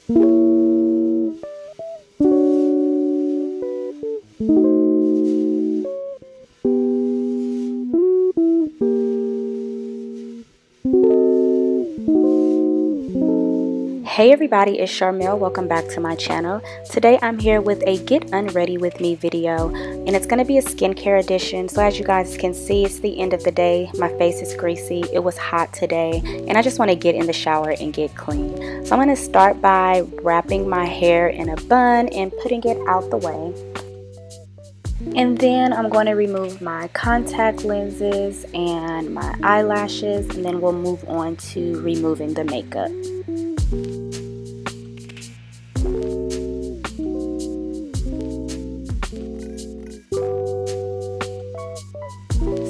Hey everybody, it's Charmel. Welcome back to my channel. Today I'm here with a Get Unready with Me video, and it's going to be a skincare edition. So as you guys can see, it's the end of the day. My face is greasy. It was hot today, and I just want to get in the shower and get clean. So I'm going to start by wrapping my hair in a bun and putting it out the way. And then I'm going to remove my contact lenses and my eyelashes, and then we'll move on to removing the makeup.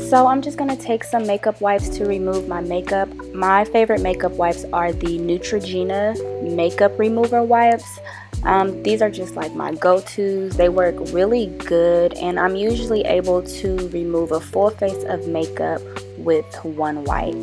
So I'm just going to take some makeup wipes to remove my makeup. My favorite makeup wipes are the Neutrogena makeup remover wipes. These are just like my go-tos. They work really good, and I'm usually able to remove a full face of makeup with one wipe.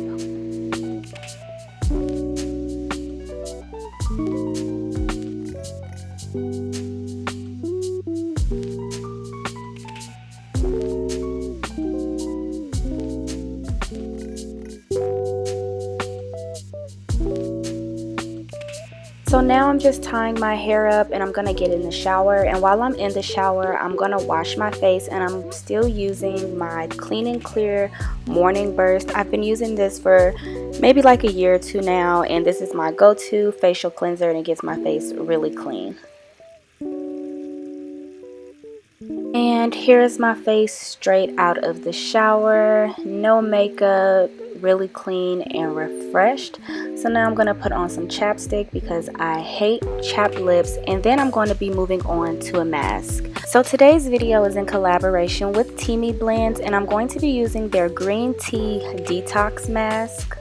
So now I'm just tying my hair up and I'm going to get in the shower, and while I'm in the shower I'm going to wash my face, and I'm still using my Clean and Clear Morning Burst. I've been using this for maybe like a year or two now, and this is my go-to facial cleanser, and it gets my face really clean. And here's my face straight out of the shower, no makeup, really clean and refreshed. So now I'm going to put on some chapstick because I hate chapped lips, and then I'm going to be moving on to a mask. So today's video is in collaboration with TEAMI Blends, and I'm going to be using their green tea detox mask.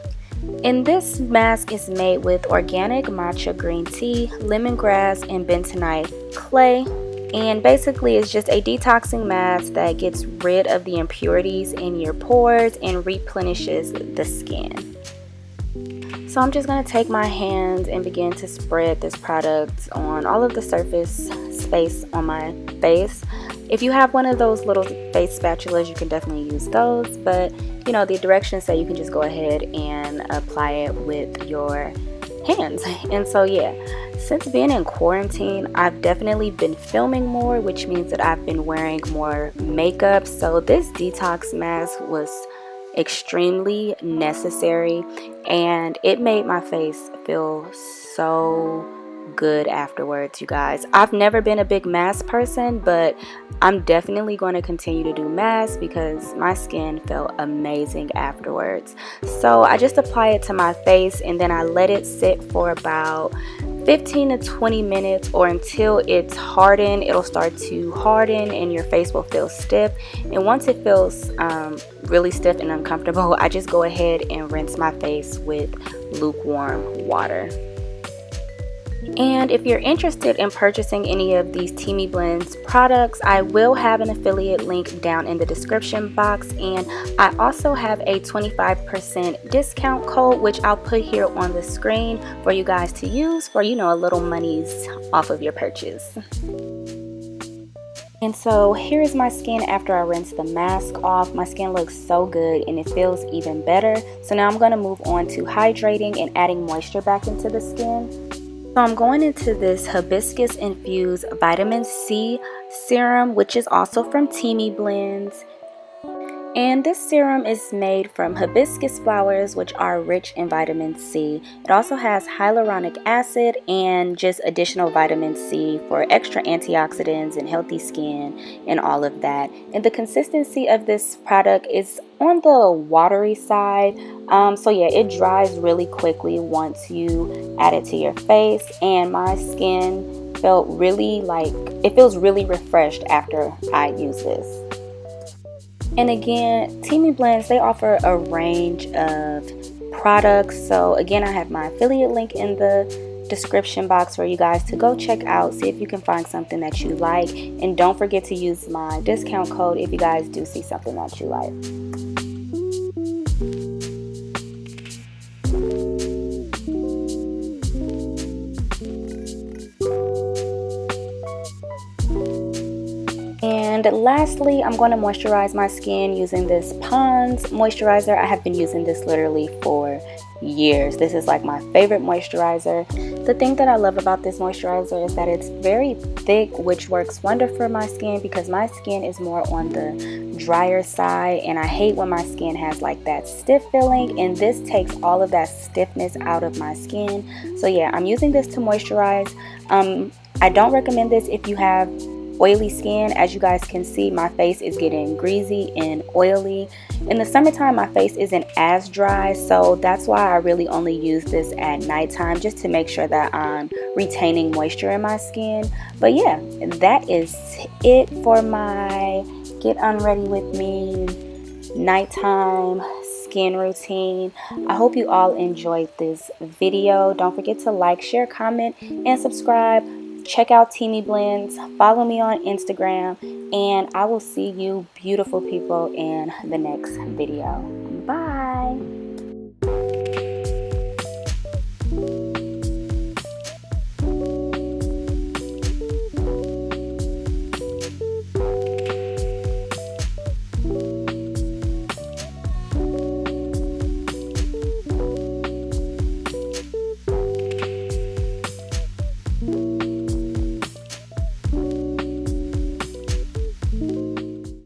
And this mask is made with organic matcha green tea, lemongrass, and bentonite clay. And basically it's just a detoxing mask that gets rid of the impurities in your pores and replenishes the skin. So I'm just going to take my hands and begin to spread this product on all of the surface space on my face. If you have one of those little face spatulas, you can definitely use those, but you know, the directions say you can just go ahead and apply it with your hands. And so yeah, since being in quarantine, I've definitely been filming more, which means that I've been wearing more makeup. So this detox mask was extremely necessary, and it made my face feel so good afterwards, you guys. I've never been a big mask person, but I'm definitely going to continue to do masks because my skin felt amazing afterwards. So I just apply it to my face, and then I let it sit for about 15 to 20 minutes or until it's hardened. It'll start to harden and your face will feel stiff, and once it feels really stiff and uncomfortable, I just go ahead and rinse my face with lukewarm water. And if you're interested in purchasing any of these TEAMI Blends products, I will have an affiliate link down in the description box, and I also have a 25% discount code, which I'll put here on the screen for you guys to use for, you know, a little monies off of your purchase. And so here's my skin after I rinse the mask off. My skin looks so good and it feels even better. So now I'm going to move on to hydrating and adding moisture back into the skin. So I'm going into this hibiscus infused vitamin C serum, which is also from TEAMI Blends. And this serum is made from hibiscus flowers, which are rich in vitamin C. It also has hyaluronic acid and just additional vitamin C for extra antioxidants and healthy skin and all of that. And the consistency of this product is on the watery side. So yeah, it dries really quickly once you add it to your face. And my skin felt really it feels really refreshed after I use this. And again, TEAMI Blends, they offer a range of products. So again, I have my affiliate link in the description box for you guys to go check out, see if you can find something that you like. And don't forget to use my discount code if you guys do see something that you like. And lastly, I'm going to moisturize my skin using this Pond's moisturizer. I have been using this literally for years. This is like my favorite moisturizer. The thing that I love about this moisturizer is that it's very thick, which works wonder for my skin because my skin is more on the drier side, and I hate when my skin has like that stiff feeling, and this takes all of that stiffness out of my skin. So yeah, I'm using this to moisturize. I don't recommend this if you have oily skin. As you guys can see, my face is getting greasy and oily. In the summertime, my face isn't as dry, so that's why I really only use this at nighttime, just to make sure that I'm retaining moisture in my skin. But yeah, that is it for my Get Unready With Me nighttime skin routine. I hope you all enjoyed this video. Don't forget to like, share, comment, and subscribe. Check out TEAMI Blends, follow me on Instagram, and I will see you beautiful people in the next video. Bye!